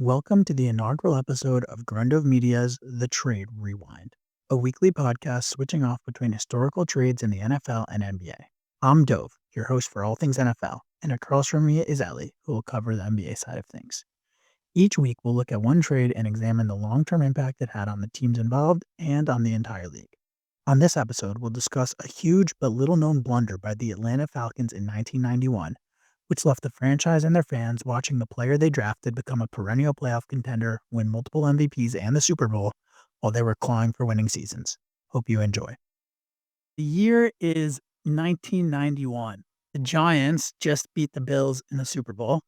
Welcome to the inaugural episode of Grundo Media's The Trade Rewind, a weekly podcast switching off between historical trades in the NFL and NBA. I'm Dove, your host for all things NFL, and across from me is Ellie, who will cover the NBA side of things. Each week, we'll look at one trade and examine the long-term impact it had on the teams involved and on the entire league. On this episode, we'll discuss a huge but little-known blunder by the Atlanta Falcons in 1991, which left the franchise and their fans watching the player they drafted become a perennial playoff contender, win multiple MVPs and the Super Bowl, while they were clawing for winning seasons. Hope you enjoy. The year is 1991. The Giants just beat the Bills in the Super Bowl.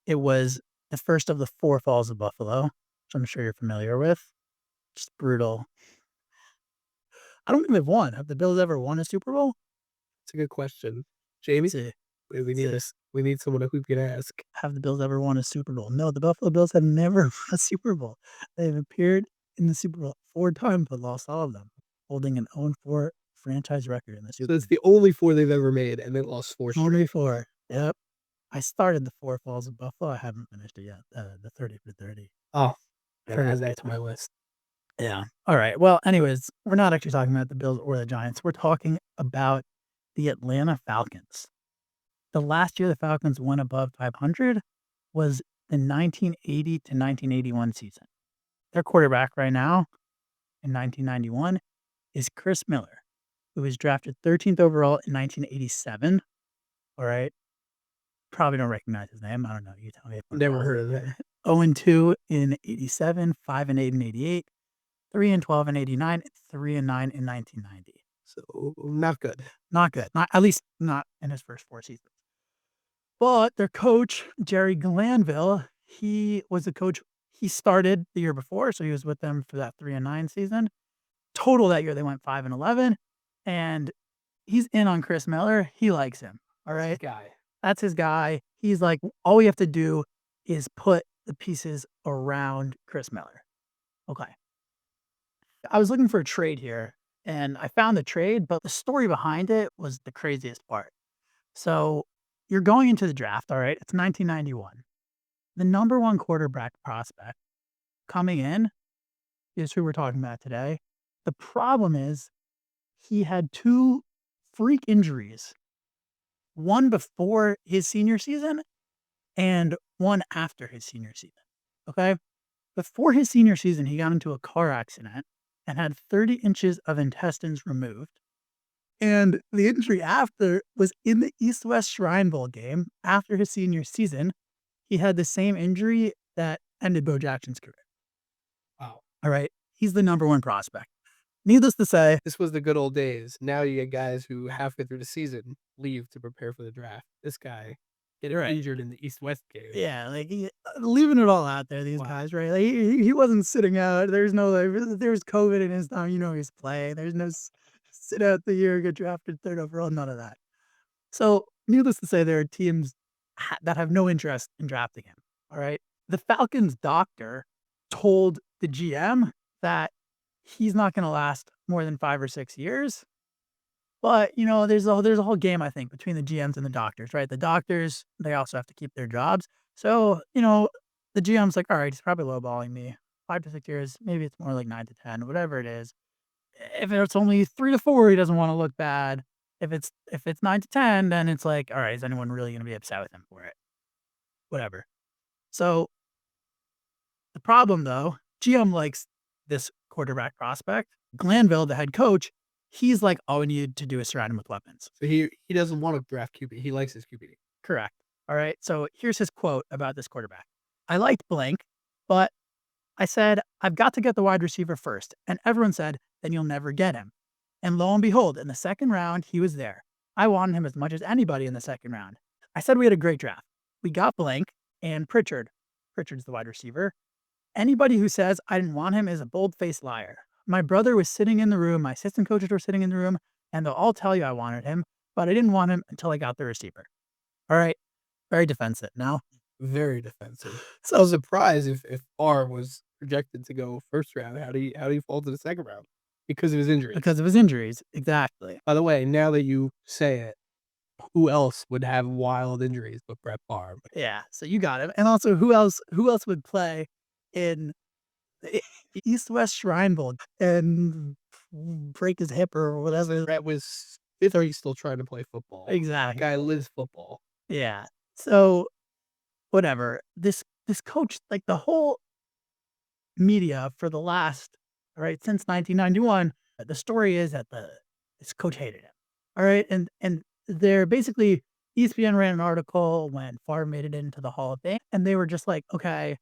It was the first of the four falls of Buffalo, which I'm sure you're familiar with. Just brutal. I don't think they've won. Have the Bills ever won a Super Bowl? It's a good question. Jamie, See, we need this. We need someone who can ask. have the Bills ever won a Super Bowl? No, the Buffalo Bills have never won a Super Bowl. They've appeared in the Super Bowl 4 times but lost all of them, holding an 0-4 franchise record in the Super So Bowl. it's the only 4 they've ever made, and they lost 4 straight. Only 4. Yep. I started the 4 falls of Buffalo. I haven't finished it yet. The 30 for 30. Oh, Gotta add that to my list. Yeah. All right. Well, anyways, we're not actually talking about the Bills or the Giants. We're talking about the Atlanta Falcons. The last year the Falcons went above 500 was the 1980 to 1981 season. Their quarterback right now in 1991 is Chris Miller, who was drafted 13th overall in 1987. All right. Probably don't recognize his name. I don't know. You tell me. Never heard of that. 0-2 in 87, 5-8 in 88, 3-12 in 89, 3-9 in 1990. So not good. Not good. Not, at least not in his first 4 seasons. But their coach, Jerry Glanville, he was the coach. He started the year before, so he was with them for that 3-9 season. Total that year, they went 5-11, and he's in on Chris Miller. He likes him. All right, Guy. that's his guy. He's like, all we have to do is put the pieces around Chris Miller. Okay. I was looking for a trade here, and I found the trade, but the story behind it was the craziest part. So you're going into the draft, all right? It's 1991. The number one quarterback prospect coming in is who we're talking about today. The problem is he had 2 freak injuries, one before his senior season and one after his senior season. Okay? Before his senior season, he got into a car accident and had 30 inches of intestines removed. And the injury after was in the East-West Shrine Bowl game after his senior season. He had the same injury that ended Bo Jackson's career. Wow. All right. He's the number one prospect. Needless to say, This was the good old days. Now you get guys who halfway through the season leave to prepare for the draft. This guy get injured in the East-West game. yeah, like leaving it all out there, these guys, right? Like he wasn't sitting out. There's no like, there's COVID in his time. You know he's playing. There's no sit out the year, get drafted 3rd overall. None of that. So, needless to say, there are teams that have no interest in drafting him. All right. The Falcons doctor told the GM that he's not going to last more than 5 or 6 years. But, you know, there's a whole game, I think, between the GMs and the doctors, right? The doctors, they also have to keep their jobs. So, you know, the GM's like, all right, he's probably lowballing me. 5 to 6 years, maybe it's more like 9 to 10, whatever it is. If it's only 3 to 4, he doesn't want to look bad. If it's 9 to 10, then it's like, all right, is anyone really going to be upset with him for it? Whatever. So the problem, though, GM likes this quarterback prospect. Glanville, the head coach, he's like, all we need to do is surround him with weapons. So he doesn't want to draft QB. He likes his QB. Correct. All right. So here's his quote about this quarterback. I liked blank, but I said, I've got to get the wide receiver first. And everyone said, then you'll never get him. And lo and behold, in the second round, he was there. I wanted him as much as anybody in the second round. I said we had a great draft. We got blank and Pritchard. Pritchard's the wide receiver. Anybody who says I didn't want him is a bold-faced liar. My brother was sitting in the room. My assistant coaches were sitting in the room, and they'll all tell you I wanted him, but I didn't want him until I got the receiver. All right. Very defensive now. Very defensive. So I was surprised if Favre was projected to go first round. How do you fall to the second round? Because of his injury. Because of his injuries. Exactly. By the way, now that you say it, Who else would have wild injuries but Brett Favre? Yeah, so you got him. And also, who else would play in the East-West Shrine Bowl and break his hip or whatever? Brett was 30 still trying to play football. Exactly. Guy lives football. Yeah. So, whatever. This coach, like, the whole media for the last, right, since 1991, the story is that this coach hated him. All right, and they're basically ESPN ran an article when Favre made it into the Hall of Fame, and they were just like, okay,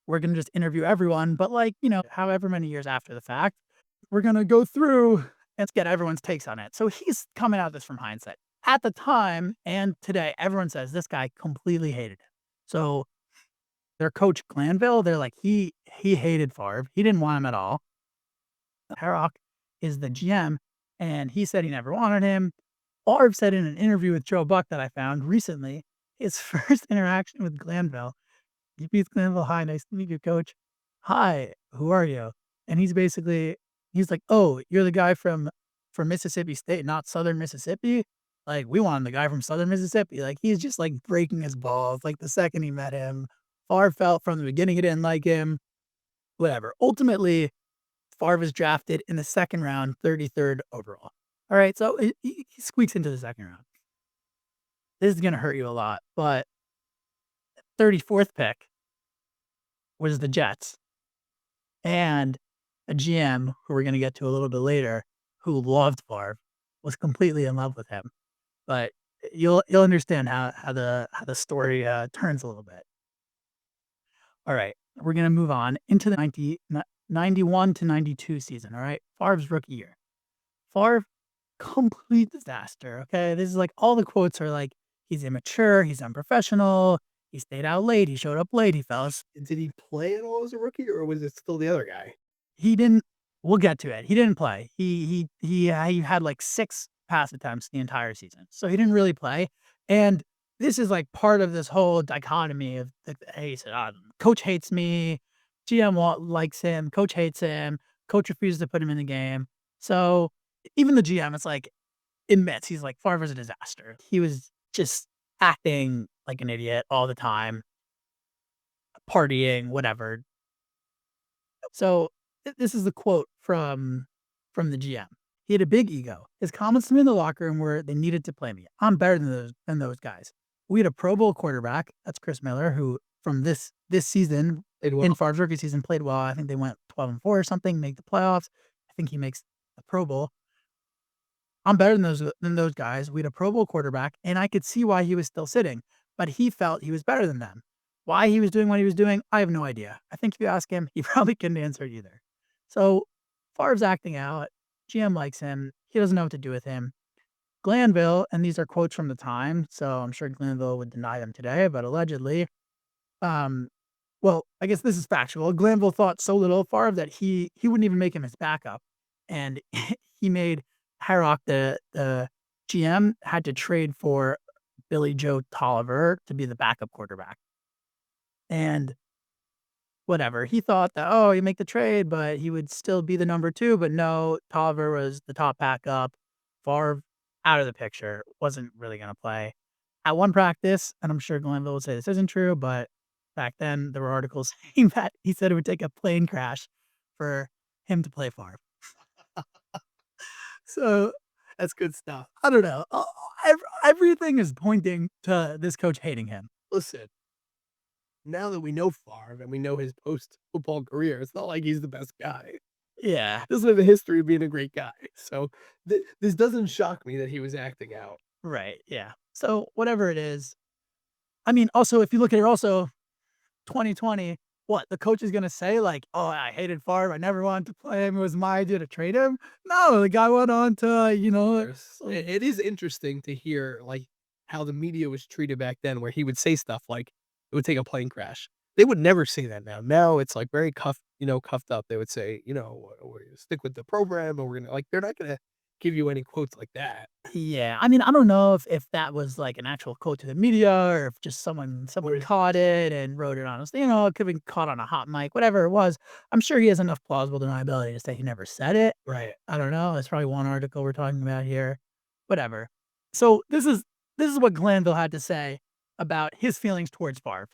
we're gonna just interview everyone, but like, however many years after the fact, we're gonna go through and get everyone's takes on it. So he's coming at this from hindsight. At the time and today, everyone says this guy completely hated him. So their coach Glanville, they're like, he hated Favre. He didn't want him at all. Herrock is the GM, and he said he never wanted him. Favre said in an interview with Joe Buck that I found recently, his first interaction with Glanville, he beats Glanville, "Hi, nice to meet you, coach." "Hi, who are you?" And he's like, "Oh, you're the guy from Mississippi State, not Southern Mississippi? Like, we want the guy from Southern Mississippi." Like, he's just, like, breaking his balls, like, the second he met him. Favre felt from the beginning he didn't like him, whatever. Ultimately, Favre was drafted in the second round, 33rd overall. All right, so he squeaks into the second round. This is gonna hurt you a lot, but 34th pick was the Jets, and a GM who we're gonna get to a little bit later, who loved Favre, was completely in love with him. But you'll understand how the story turns a little bit. All right, we're gonna move on into the 91 to 92 season. All right, Favre's rookie year. Favre, complete disaster. Okay, this is like all the quotes are like he's immature, he's unprofessional, he stayed out late, he showed up late, he fell Did he play at all as a rookie, or was it still the other guy? He didn't we'll get to it. He didn't play. He had, like, 6 pass attempts the entire season, so he didn't really play, and this is, like, part of this whole dichotomy of, like, he said, coach hates me, GM likes him, coach hates him, coach refuses to put him in the game." So, even the GM is, like, admits, he's like, "Favre was a disaster." He was just acting like an idiot all the time, partying, whatever. So this is the quote from the GM. He had a big ego. His comments to me in the locker room were, "They needed to play me. I'm better than those guys." We had a Pro Bowl quarterback, that's Chris Miller, who from this season Played in well. Favre's rookie season played well. I think they went 12-4 or something, make the playoffs. I think he makes the Pro Bowl. I'm better than those guys. We had a Pro Bowl quarterback, and I could see why he was still sitting, but he felt he was better than them. Why he was doing what he was doing, I have no idea. I think if you ask him, he probably couldn't answer it either. So Favre's acting out. GM likes him. He doesn't know what to do with him. Glanville, and these are quotes from the time, so I'm sure Glanville would deny them today, but allegedly, um, well, I guess this is factual. Glanville thought so little of Favre that he wouldn't even make him his backup, and he made Harrock, the GM, had to trade for Billy Joe Tolliver to be the backup quarterback. And whatever, he thought that, oh, you make the trade, but he would still be the number 2, but no, Tolliver was the top backup. Favre out of the picture, wasn't really gonna play. At one practice, and I'm sure Glenville would say this isn't true, but back then there were articles saying that he said it would take a plane crash for him to play Favre. So, That's good stuff. I don't know. Everything is pointing to this coach hating him. Listen, now that we know Favre and we know his post-football career, it's not like he's the best guy. Yeah, Doesn't have a history of being a great guy. So this doesn't shock me that he was acting out. right, yeah. So, whatever it is, I mean, also, if you look at it also, 2020, what, the coach is gonna say, like, "Oh, I hated Favre, I never wanted to play him, it was my idea to trade him?" No, the guy went on to, It is interesting to hear like how the media was treated back then, where he would say stuff like it would take a plane crash. They would never say that now. Now it's like very cuffed up. They would say, we're gonna stick with the program, and we're gonna like they're not gonna give you any quotes like that. Yeah, I mean, I don't know if that was, like, an actual quote to the media or if just someone Or caught it and wrote it on us, it could've been caught on a hot mic, whatever it was. I'm sure he has enough plausible deniability to say he never said it. right. I don't know, that's probably one article we're talking about here. Whatever. So this is what Glanville had to say about his feelings towards Favre.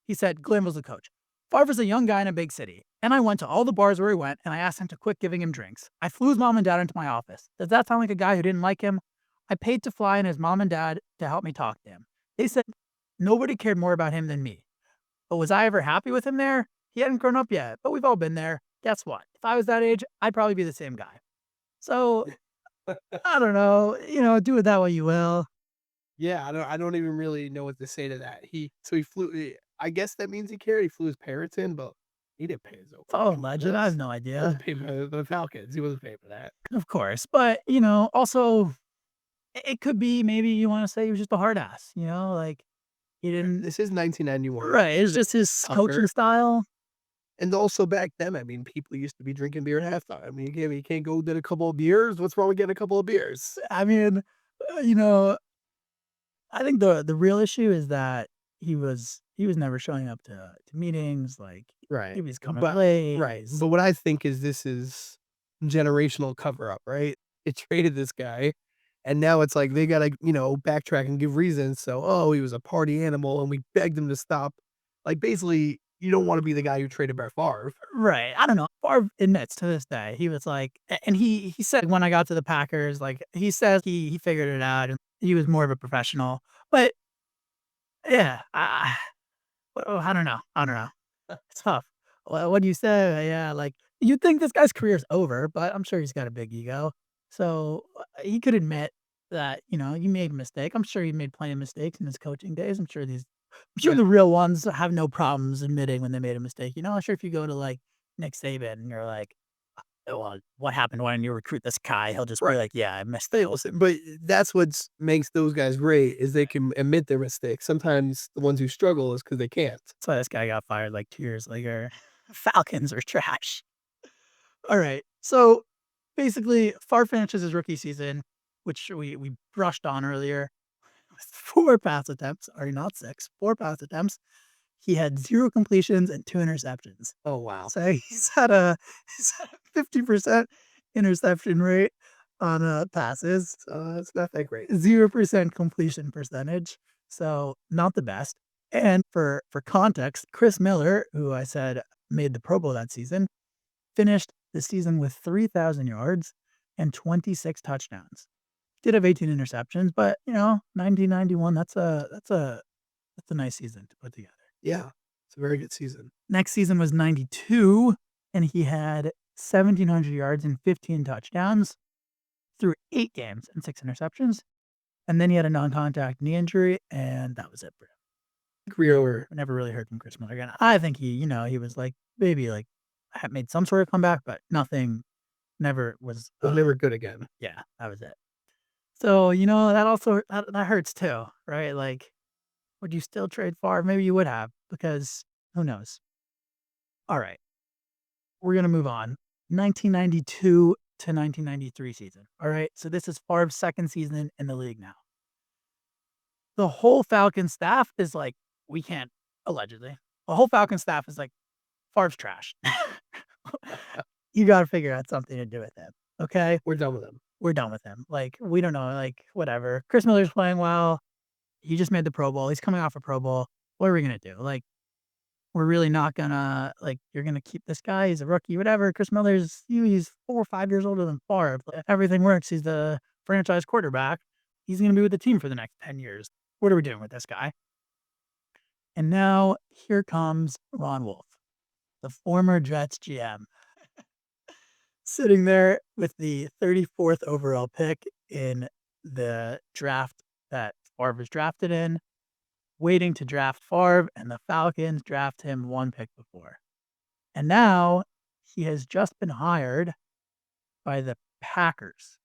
He said, Glanville's the coach. Favre's a young guy in a big city, and I went to all the bars where he went, and I asked him to quit giving him drinks. I flew his mom and dad into my office. Does that sound like a guy who didn't like him? I paid to fly in his mom and dad to help me talk to him. They said nobody cared more about him than me. But was I ever happy with him there? He hadn't grown up yet, but we've all been there. Guess what? If I was that age, I'd probably be the same guy. So I don't know, do with that what you will. Yeah, I don't even really know what to say to that. He flew I guess that means he cared. He flew his parents in, but he didn't pay his own Oh, fucking legend. I have bills. no He idea. wasn't paying for the Falcons. He wasn't paying for that. Of course. But, also it could be maybe you want to say he was just a hard ass, like he didn't. This is 1991. Right. It's just his coaching Tougher. style. And also back then, I mean, people used to be drinking beer at halftime. I mean, you can't go get a couple of beers. What's wrong with getting a couple of beers? I mean, you know, I think the real issue is that he was never showing up to meetings. Like Right. he was coming But late. right. But what I think is this is generational cover up, right? It traded this guy and now it's like they gotta, backtrack and give reasons. So, oh, he was a party animal and we begged him to stop. Like basically, you don't want to be the guy who traded Brett Favre. Right. I don't know. Favre admits to this day, he was like, and he said when I got to the Packers, like he says he figured it out and he was more of a professional. But yeah, I don't know. I don't know. It's tough. Well, what do you say? Yeah, like you'd think this guy's career's over, but I'm sure he's got a big ego. So he could admit that, you made a mistake. I'm sure he made plenty of mistakes in his coaching days. I'm sure Yeah. the real ones have no problems admitting when they made a mistake. I'm sure if you go to like Nick Saban and you're like, "Oh, well, what happened when you recruit this guy?" He'll just be Right. like, "Yeah, I missed They it." also but that's what makes those guys great is they can admit their mistakes. Sometimes the ones who struggle is because they can't. That's why this guy got fired like 2 years later. Falcons are trash. All right. So basically, Favre finishes his rookie season, which we brushed on earlier, with 4 pass attempts, or not 6, 4 pass attempts. He had 0 completions and 2 interceptions. Oh, wow. So he's had a 50% interception rate on passes, It's not that great. 0% completion percentage. So not the best. And for context, Chris Miller, who I said made the Pro Bowl that season, finished the season with 3,000 yards and 26 touchdowns. Did have 18 interceptions, but 1991, that's a nice season to put together. Yeah. It's a very good season. Next season was 92, and he had 1,700 yards and 15 touchdowns through 8 games and 6 interceptions. And then he had a non-contact knee injury, and that was it for him. Career over. I never really heard from Chris Miller again. I think he was like maybe like had made some sort of comeback, but nothing. Never was. Was never good again. Yeah, that was it. So that also that hurts too, right? Like, would you still trade Favre? Maybe you would have, because who knows? All right, we're gonna move on. 1992 to 1993 season. All right, so this is Favre's second season in the league now. The whole Falcon staff is like, we can't allegedly. The whole Falcon staff is like, Favre's trash. You got to figure out something to do with him. Okay, We're done with him. we're done with him. Like, we don't know. Like, whatever. Chris Miller's playing well. He just made the Pro Bowl. He's coming off a Pro Bowl. What are we gonna do? Like, we're really not gonna like. You're gonna keep this guy. He's a rookie. Whatever. Chris Miller's he's 4 or 5 years older than Favre. If everything works, he's the franchise quarterback. He's gonna be with the team for the next 10 years. What are we doing with this guy? And now here comes Ron Wolf, the former Jets GM, sitting there with the 34th overall pick in the draft that Favre was drafted in, waiting to draft Favre, and the Falcons draft him 1 pick before. And now he has just been hired by the Packers.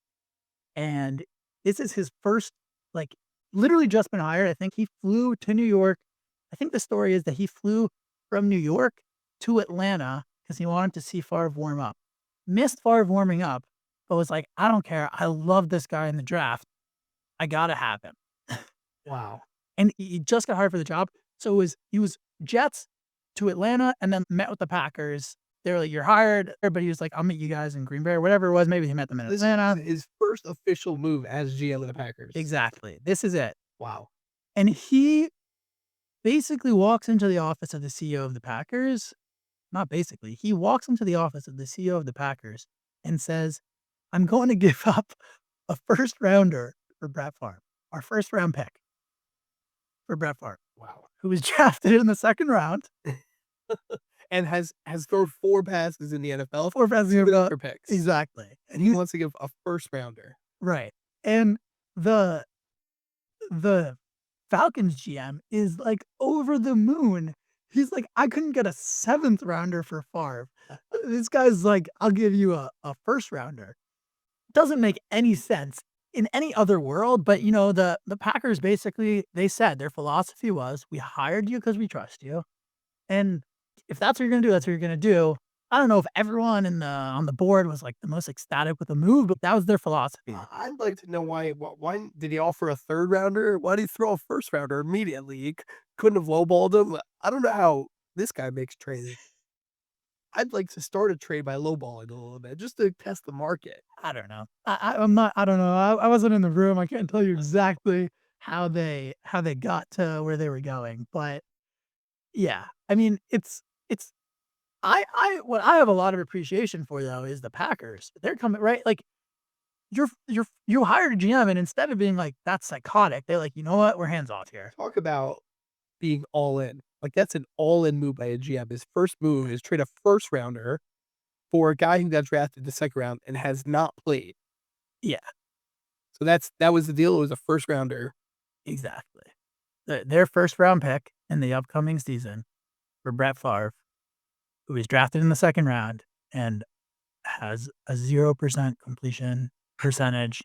And this is his first, like, literally just been hired. I think he flew to New York. I think the story is that he flew from New York to Atlanta because he wanted to see Favre warm up. Missed Favre warming up, but was like, I don't care. I love this guy in the draft. I got to have him. Wow. And he just got hired for the job. So he was Jets to Atlanta and then met with the Packers. they were like, "You're hired," but he was like, "I'll meet you guys in Green Bay," or whatever it was. Maybe he met them in This Atlanta. is his first official move as GM of the Packers. Exactly. This is it. Wow. And he basically walks into the office of the CEO of the Packers. Not basically. He walks into the office of the CEO of the Packers and says, "I'm going to give up a first rounder for Brett Favre, our first round pick for Brett Favre, Wow. who was drafted in the second round." And has thrown 4 passes in the NFL, Four passes for picks. exactly. And he wants to give a first rounder. Right. And the the Falcons GM is like over the moon. He's like, "I couldn't get a 7th rounder for Favre." This guy's like, "I'll give you a first rounder." Doesn't make any sense in any other world, but you know, the Packers basically they said their philosophy was, "We hired you because we trust you. And if that's what you're gonna do, that's what you're gonna do." I don't know if everyone on the board was like the most ecstatic with the move, but that was their philosophy. I'd like to know why did he offer a 3rd rounder? Why did he throw a first rounder immediately? He couldn't have lowballed him. I don't know how this guy makes trades. I'd like to start a trade by lowballing a little bit just to test the market. I don't know. I'm not. I don't know. I wasn't in the room. I can't tell you exactly how they got to where they were going, but yeah. I mean, it's what I have a lot of appreciation for though is the Packers. They're coming right. Like you hired a GM, and instead of being like that's psychotic, they're like, you know what, we're hands off here. Talk about being all in. Like that's an all in move by a GM. His first move is trade a first rounder for a guy who got drafted the second round and has not played. Yeah, So that was the deal. It was a first rounder. exactly. Their first round pick in the upcoming season for Brett Favre, who was drafted in the second round and has a 0% completion percentage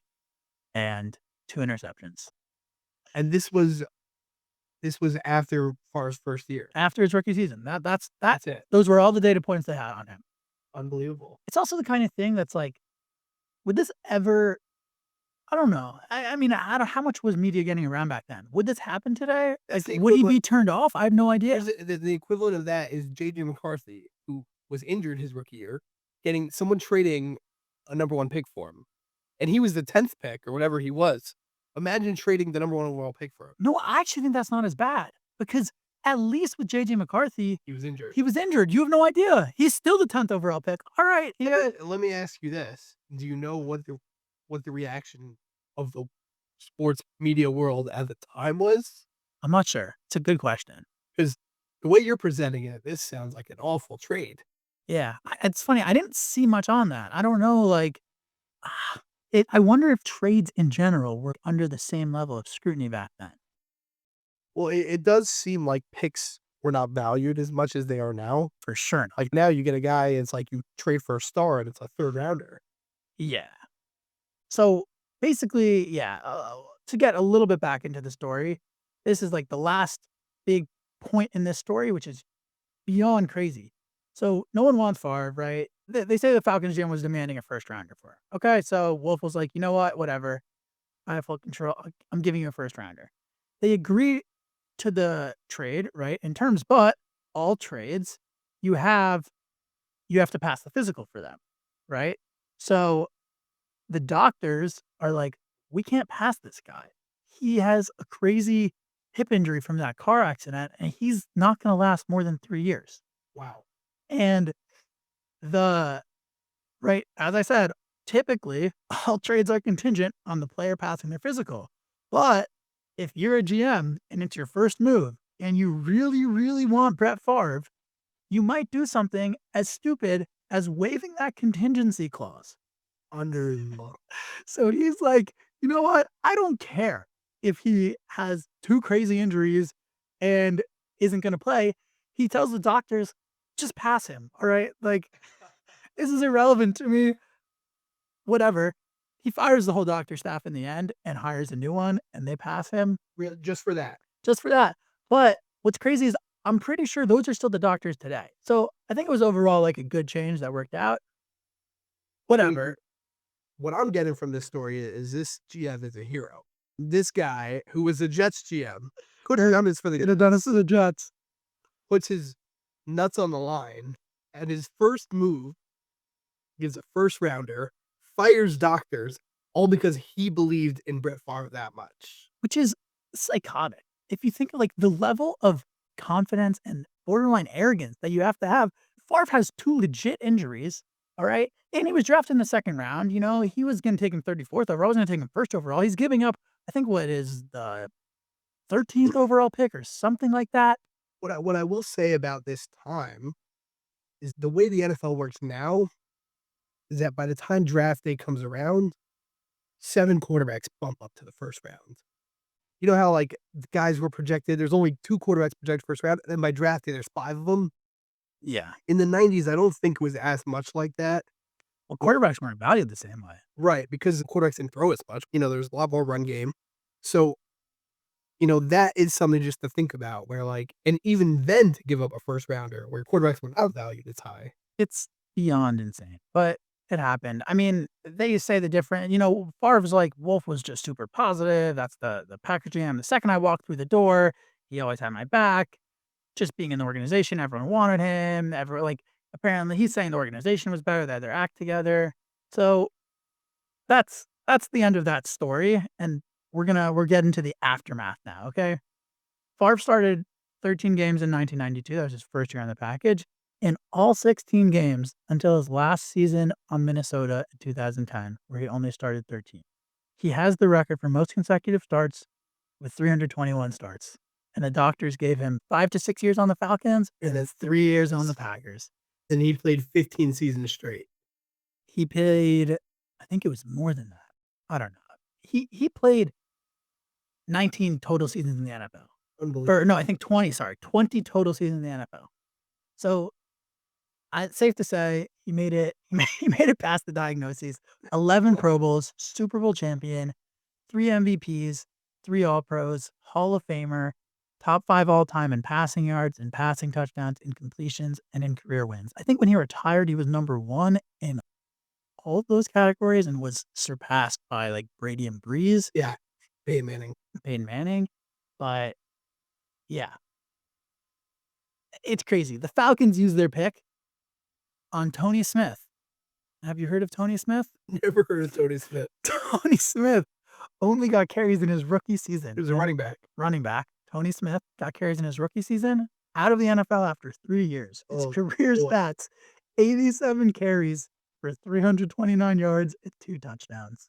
and 2 interceptions And this was after Favre's first year. after his rookie season. That's it. Those were all the data points they had on him. Unbelievable. It's also the kind of thing that's like, would this ever? I don't know. I mean, how much was media getting around back then? Would this happen today? That's Like, the would he equivalent be turned off? I have no idea. the equivalent of that is J.J. McCarthy, who was injured his rookie year, getting someone trading a number 1 pick for him. And he was the 10th pick or whatever he was. Imagine trading the number 1 overall pick for him. No, I actually think that's not as bad because at least with JJ McCarthy, He was injured. he was injured. You have no idea. He's still the 10th overall pick. All right. Yeah. Let me ask you this. Do you know what the reaction of the sports media world at the time was? I'm not sure. It's a good question. Because the way you're presenting it, this sounds like an awful trade. Yeah. It's funny. I didn't see much on that. I don't know. Like, I wonder if trades in general were under the same level of scrutiny back then. Well, it does seem like picks were not valued as much as they are now. For sure. Like now you get a guy, it's like you trade for a star and it's a 3rd rounder. Yeah. So basically, yeah, to get a little bit back into the story, this is like the last big point in this story, which is beyond crazy. So no one wants Favre, right? They say the Falcons GM was demanding a first rounder for him. Okay, so Wolf was like, you know what, whatever. I have full control. I'm giving you a first rounder. They agree to the trade, right? In terms, but all trades, you have to pass the physical for them, right? So the doctors are like, we can't pass this guy. He has a crazy hip injury from that car accident, and he's not going to last more than 3 years. Wow. And right, as I said, typically all trades are contingent on the player passing their physical. But if you're a GM and it's your first move and you really, really want Brett Favre, you might do something as stupid as waiving that contingency clause. So he's like, you know what? I don't care if he has 2 crazy injuries and isn't going to play. He tells the doctors, just pass him. All right. Like, this is irrelevant to me. Whatever. He fires the whole doctor staff in the end and hires a new one, and they pass him. Just for that. Just for that. But what's crazy is I'm pretty sure those are still the doctors today. So I think it was overall like a good change that worked out. Whatever. What I'm getting from this story is this GM is a hero. This guy, who was the Jets GM, could have done this for the Could have done this to the Jets. puts his nuts on the line and his first move gives a first rounder, fires doctors, all because he believed in Brett Favre that much. which is psychotic. If you think of like the level of confidence and borderline arrogance that you have to have, Favre has 2 legit injuries. All right. And he was drafted in the second round. You know, he was going to take him 34th overall. I was going to take him first overall. He's giving up, I think, what is the 13th overall pick or something like that. What I will say about this time is the way the NFL works now is that by the time draft day comes around, 7 quarterbacks bump up to the first round. You know how like the guys were projected, there's only 2 quarterbacks projected first round, and then by draft day there's 5 of them. Yeah. In the 90s, I don't think it was as much like that. Well, quarterbacks weren't valued the same way. Right, because the quarterbacks didn't throw as much. You know, there's a lot more run game. So, you know, that is something just to think about where like, and even then to give up a first rounder where quarterbacks were not valued as high. It's beyond insane, but it happened. I mean, they say the different, you know, Favre's like, Wolf was just super positive. That's the packaging. The second I walked through the door, he always had my back. Just being in the organization, everyone wanted him. Like, apparently he's saying the organization was better, they had their act together. So that's the end of that story. And we're getting to the aftermath now, okay? Favre started 13 games in 1992. That was his first year on the package. In all 16 games until his last season on Minnesota in 2010, where he only started 13. He has the record for most consecutive starts with 321 starts. And the doctors gave him 5 to 6 years on the Falcons and then 3 years on the Packers. And he played 15 seasons straight. He played, I think it was more than that. I don't know. He played 19 total seasons in the NFL. Unbelievable. Or no, I think 20 total seasons in the NFL. So it's safe to say he made it past the diagnoses. 11 Pro Bowls, Super Bowl champion, 3 MVPs, 3 All-Pros, Hall of Famer, top 5 all-time in passing yards, in passing touchdowns, in completions, and in career wins. I think when he retired, he was number 1 in all of those categories and was surpassed by like Brady and Breeze. Yeah, Peyton Manning. But yeah, it's crazy. The Falcons used their pick on Tony Smith. Have you heard of Tony Smith? Never heard of Tony Smith. Tony Smith only got carries in his rookie season. He was a running back. Tony Smith got carries in his rookie season, out of the NFL after 3 years. His career stats, 87 carries for 329 yards and 2 touchdowns.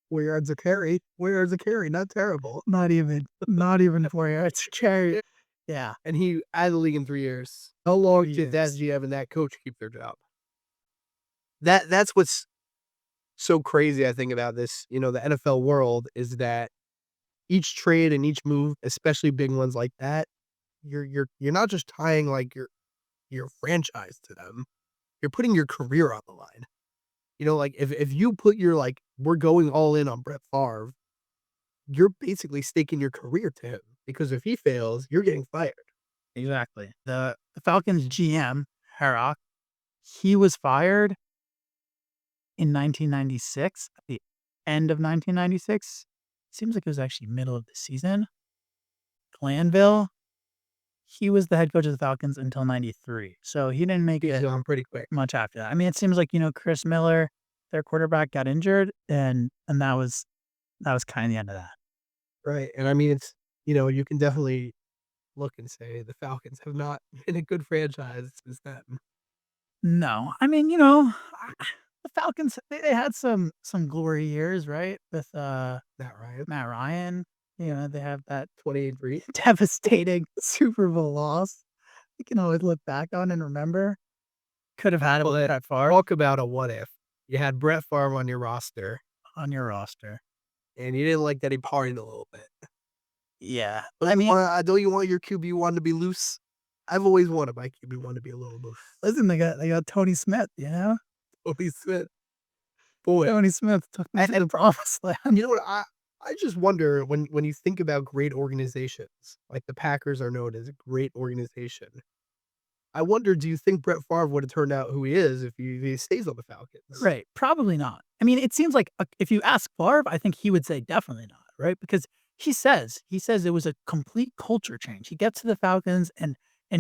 4 yards a carry. 4 yards a carry. Not terrible. Not even 4 yards a carry. Yeah. And he out of the league in 3 years. How long did that GM and that coach keep their job? That's what's so crazy, I think, about this, you know, the NFL world is that each trade and each move, especially big ones like that, you're not just tying like your franchise to them. You're putting your career on the line. You know, like if you put your like, we're going all in on Brett Favre, you're basically staking your career to him because if he fails, you're getting fired. Exactly. The Falcons GM, Harrock, he was fired in 1996, at the end of 1996. Seems like it was actually middle of the season. Glanville, he was the head coach of the Falcons until 93. So he didn't make it on pretty quick. much after that. I mean, it seems like, you know, Chris Miller, their quarterback, got injured and that was kind of the end of that. Right. And I mean, it's, you know, you can definitely look and say the Falcons have not been a good franchise since then. No. I mean, you know, the Falcons, they had some glory years, right? With Matt Ryan. You know, they have that 28-3 devastating Super Bowl loss. You can always look back on and remember. Could have had it that far. Talk about a what if. You had Brett Favre on your roster. On your roster. And you didn't like that he partied a little bit. Yeah. I mean, don't you want your QB1 to be loose? I've always wanted my QB1 to be a little loose. Listen, they got Tony Smith, you know? Tony Smith. Boy. Tony Smith took me to the promised land. You know what? I just wonder when you think about great organizations, like the Packers are known as a great organization. I wonder, do you think Brett Favre would have turned out who he is if he stays on the Falcons? Right. Probably not. I mean, it seems like if you ask Favre, I think he would say definitely not, right? Because he says it was a complete culture change. He gets to the Falcons and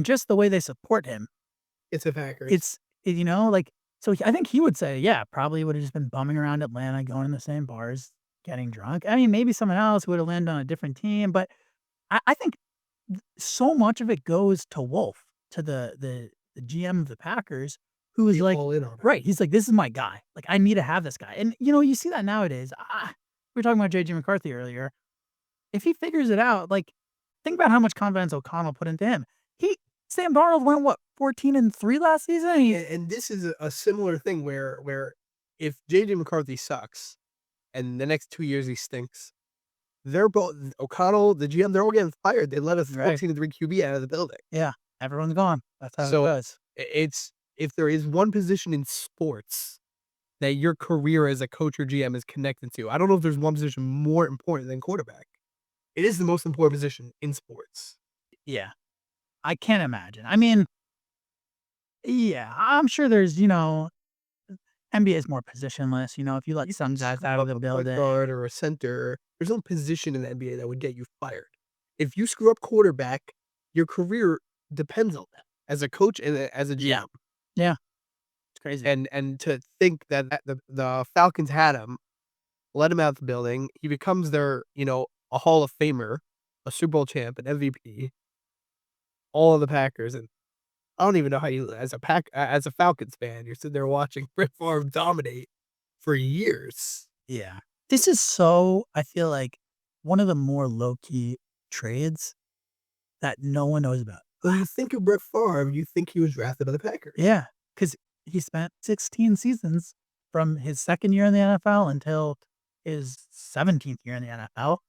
just the way they support him, It's the Packers. So I think he would say, yeah, probably would have just been bumming around Atlanta, going in the same bars, getting drunk. I mean, maybe someone else would have landed on a different team, but I think so much of it goes to Wolf, to the GM of the Packers, who is Be like, all in on it. right, he's like, "This is my guy. Like, I need to have this guy." And, you see that nowadays. We were talking about JJ McCarthy earlier. If he figures it out, like, think about how much confidence O'Connell put into him. Sam Darnold went, what, 14-3 last season? And this is a similar thing where if JJ McCarthy sucks and the next 2 years he stinks, they're both O'Connell, the GM, they're all getting fired. They let a Right. 14-3 QB out of the building. Yeah, everyone's gone. That's how So it goes. it's if there is one position in sports that your career as a coach or GM is connected to, I don't know if there's one position more important than quarterback. It is the most important position in sports. Yeah. I can't imagine. I mean, yeah, I'm sure there's, NBA is more positionless, if you let some guys out of the A point building. guard or a center, there's no position in the NBA that would get you fired. If you screw up quarterback, your career depends on that as a coach and as a GM. Yeah. It's crazy. And to think that the Falcons had him, let him out the building, he becomes their, a Hall of Famer, a Super Bowl champ, an MVP, all of the Packers, and I don't even know how you as a Falcons fan, you're sitting there watching Brett Favre dominate for years. Yeah. This is I feel like, one of the more low-key trades that no one knows about. When you think of Brett Favre, you think he was drafted by the Packers. Yeah, because he spent 16 seasons from his second year in the NFL until his 17th year in the NFL.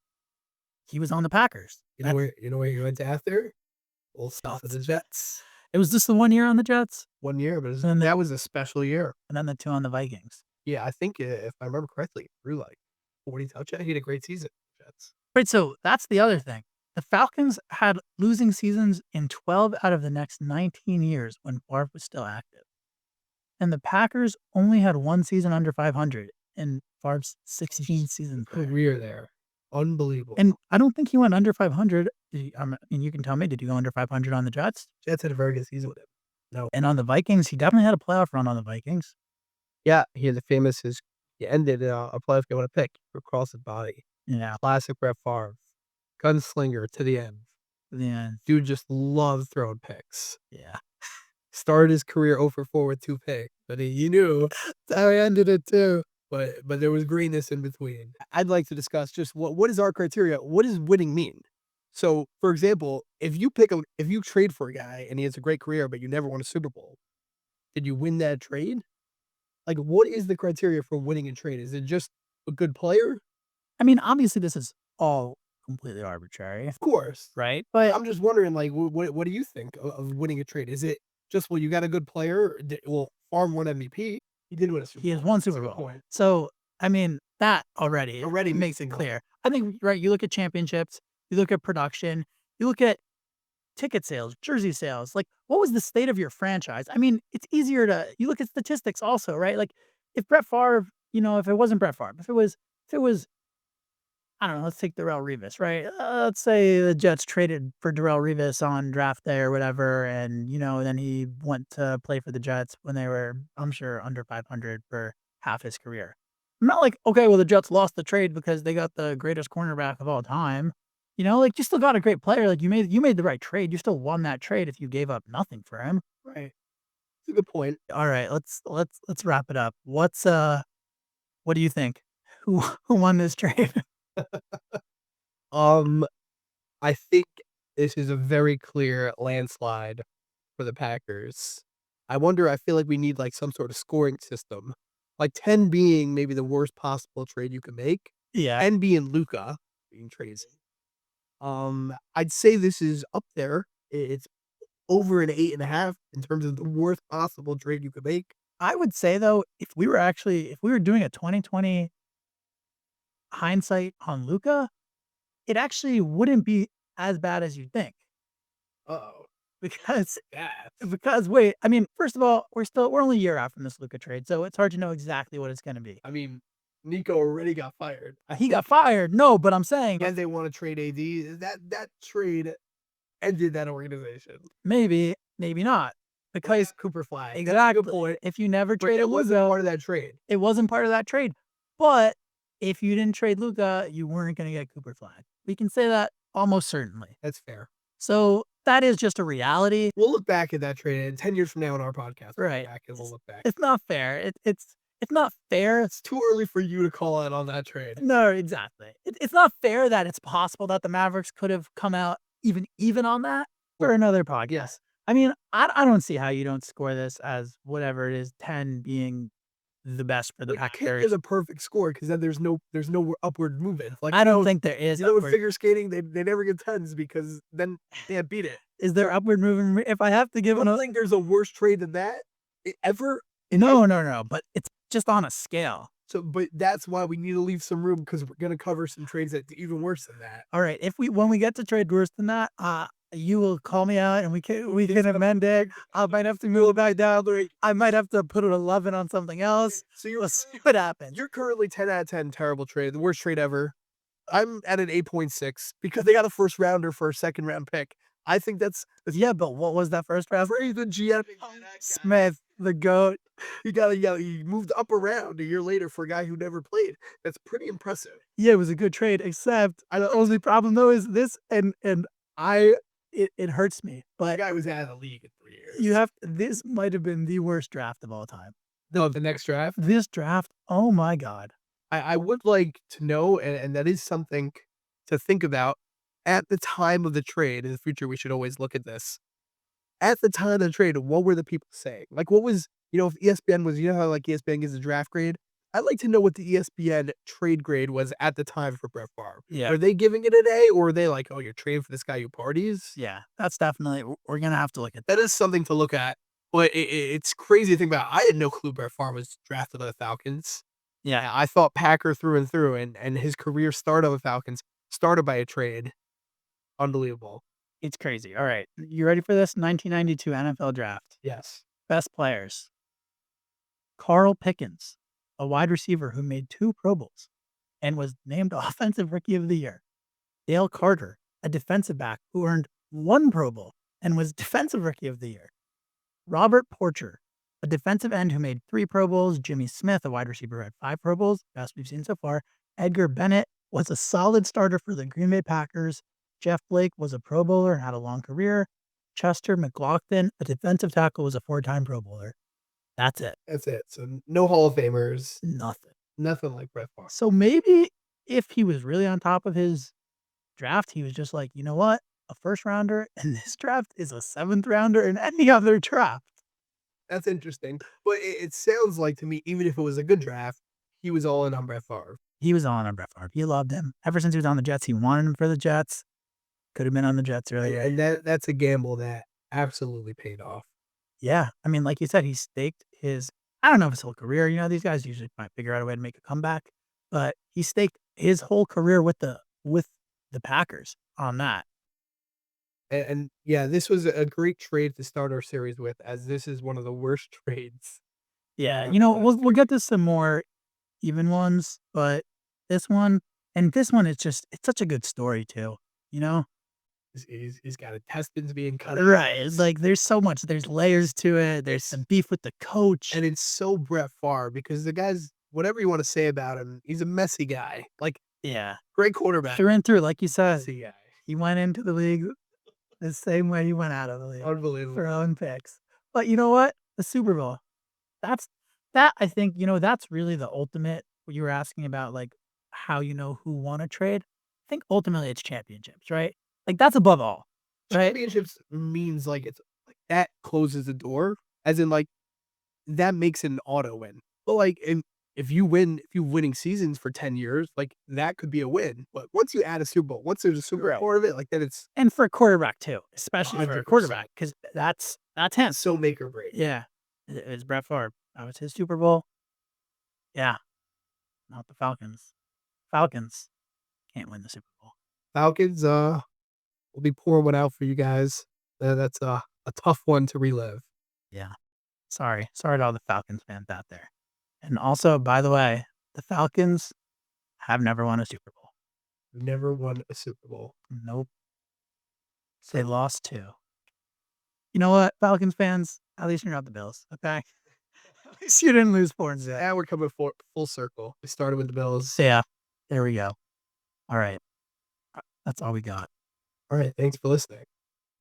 He was on the Packers. You know where he went after? Old stuff with the Jets. It was just the 1 year on the Jets? 1 year, but And that was a special year. And then the 2 on the Vikings. Yeah, I think if I remember correctly, he threw like 40 touchdowns. He had a great season with the Jets. Right, so that's the other thing. The Falcons had losing seasons in 12 out of the next 19 years when Favre was still active. And the Packers only had 1 season under 500 in Favre's 16 seasons career there. Unbelievable. And I don't think he went under 500. You can tell me, did he go under 500 on the Jets? Jets had a very good season with him. No. And on the Vikings, he definitely had a playoff run on the Vikings. Yeah, he had he ended a playoff game with a pick across his body. Yeah. Classic Brett Favre. Gunslinger to the end. Yeah. Dude just loved throwing picks. Yeah. Started his career 0-4 with 2 picks, but you knew that's how he ended it too. But there was greenness in between. I'd like to discuss just what is our criteria? What does winning mean? So, for example, if you trade for a guy and he has a great career, but you never won a Super Bowl, did you win that trade? Like, what is the criteria for winning a trade? Is it just a good player? I mean, obviously, this is all completely arbitrary. Of course. Right? But I'm just wondering, like, what do you think of winning a trade? Is it just, well, you got a good player? Well, Favre won MVP. He did win a Super Bowl. He has 1 Super Bowl. So, I mean, that already makes it clear. I think, right, you look at championships, you look at production, you look at ticket sales, jersey sales. Like, what was the state of your franchise? I mean, it's easier you look at statistics also, right? Like, if Brett Favre, if it wasn't Brett Favre, if it was, I don't know, let's take Darrelle Revis, right? Let's say the Jets traded for Darrelle Revis on draft day or whatever, and, then he went to play for the Jets when they were, I'm sure, under 500 for half his career. I'm not like, okay, well, the Jets lost the trade because they got the greatest cornerback of all time. Like, you still got a great player. Like, you made the right trade. You still won that trade if you gave up nothing for him. Right. That's a good point. All right, let's wrap it up. What do you think? Who won this trade? I think this is a very clear landslide for the Packers. I feel like we need like some sort of scoring system. Like 10 being maybe the worst possible trade you can make. Yeah. 10 being Luka being traded. I'd say this is up there. It's over an 8.5 in terms of the worst possible trade you could make. I would say though, if we were doing a 2020 hindsight on Luka, it actually wouldn't be as bad as you think. Uh-oh. Because wait, I mean, first of all, we're only a year out from this Luka trade, so it's hard to know exactly what it's going to be. I mean, Nico already got fired. He got fired. No, but I'm saying, and they want to trade AD. That trade ended that organization. Maybe not. because Cooper Flag. exactly. Good point. If you never But traded it wasn't Luka, part of that trade. it wasn't part of that trade. But if you didn't trade Luka, you weren't going to get Cooper Flag. We can say that almost certainly. That's fair. So that is just a reality. We'll look back at that trade and 10 years from now on our podcast. We'll Right. go back and we'll look back. It's not fair. It's not fair. It's too early for you to call out on that trade. No, exactly. It's not fair that it's possible that the Mavericks could have come out even on that for another podcast. Yes. I mean, I don't see how you don't score this as whatever it is, 10 being the best for the It Packers. is a perfect score because then there's no upward movement. Like I don't think there is. with upward. figure skating, they never get 10s because then they can't beat it. Is there upward movement? If I have to give I don't think there's a worse trade than that ever. No. But it's just on a scale. So, but that's why we need to leave some room because we're gonna cover some trades that's even worse than that. All right. When we get to trade worse than that, you will call me out and we can amend it. I might have to move it back down. I might have to put an 11 on something else. So We'll see what happens. You're currently 10 out of 10. Terrible trade. The worst trade ever. I'm at an 8.6 because they got a first rounder for a second round pick. I think that's Yeah, but what was that first round? the GM Smith, the GOAT. He moved up around a year later for a guy who never played. That's pretty impressive. Yeah, it was a good trade, except the only problem though is this, and it hurts me. The But guy was out of the league in 3 years. this might have been the worst draft of all time. No, the next draft. This draft, oh my God. I would like to know, and that is something to think about at the time of the trade. In the future, we should always look at this. At the time of the trade, what were the people saying? Like, what was, if ESPN was, how like ESPN gives a draft grade? I'd like to know what the ESPN trade grade was at the time for Brett Favre. Yeah. Are they giving it an A, or are they like, oh, you're trading for this guy who parties? Yeah, that's definitely, we're going to have to look at that. That is something to look at. But it's crazy to think about. I had no clue Brett Favre was drafted by the Falcons. Yeah. I thought Packer through and through, and his career started with Falcons, started by a trade. Unbelievable. It's crazy. All right. You ready for this? 1992 NFL draft. Yes. Best players. Carl Pickens, a wide receiver who made 2 Pro Bowls and was named Offensive Rookie of the Year. Dale Carter, a defensive back who earned 1 Pro Bowl and was Defensive Rookie of the Year. Robert Porcher, a defensive end who made 3 Pro Bowls. Jimmy Smith, a wide receiver who had 5 Pro Bowls, best we've seen so far. Edgar Bennett was a solid starter for the Green Bay Packers. Jeff Blake was a Pro Bowler and had a long career. Chester McLaughlin, a defensive tackle, was a 4-time Pro Bowler. That's it. That's it. So no Hall of Famers. Nothing. Nothing like Brett Favre. So maybe if he was really on top of his draft, he was just like, you know what? A first rounder, and this draft is a 7th rounder in any other draft. That's interesting. But it sounds like to me, even if it was a good draft, he was all in on Brett Favre. He was on Brett Favre. He loved him. Ever since he was on the Jets, he wanted him for the Jets. Could have been on the Jets earlier. And that's a gamble that absolutely paid off. Yeah. I mean, like you said, he staked I don't know if his whole career, these guys usually might figure out a way to make a comeback, but he staked his whole career with the Packers on that. And yeah, this was a great trade to start our series with, as this is one of the worst trades. Yeah. We'll get to some more even ones, but this one it's such a good story too, He's got intestines being cut. Right. It's like there's so much. There's layers to it. There's some beef with the coach. And it's so Brett Favre because the guy's, whatever you want to say about him, he's a messy guy. Like, yeah. great quarterback. Through and through, like you said. Messy guy. He went into the league the same way he went out of the league. Unbelievable. For own picks. But you know what? The Super Bowl. I think, that's really the ultimate. What you were asking about, like, how you know who won a trade. I think ultimately it's championships, right? Like, that's above all, right? Championships means like it's like that closes the door, as in like that makes it an auto win. But like if you winning seasons for 10 years, like that could be a win. But once you add a Super Bowl, once there's a Super Bowl part of it, like then it's And for a quarterback too, especially for a 100%. quarterback, because that's him. so make or break. Yeah, it's Brett Favre. That was his Super Bowl. Yeah, not the Falcons. Falcons can't win the Super Bowl. Falcons, we'll be pouring one out for you guys. That's a tough one to relive. Yeah. Sorry to all the Falcons fans out there. And also, by the way, the Falcons have never won a Super Bowl. Never won a Super Bowl. Nope. They lost 2. You know what, Falcons fans? At least you're not the Bills, okay? At least you didn't lose 4 and 6. Now we're coming full circle. We started with the Bills. So, yeah, there we go. All right. That's all we got. All right. Thanks for listening.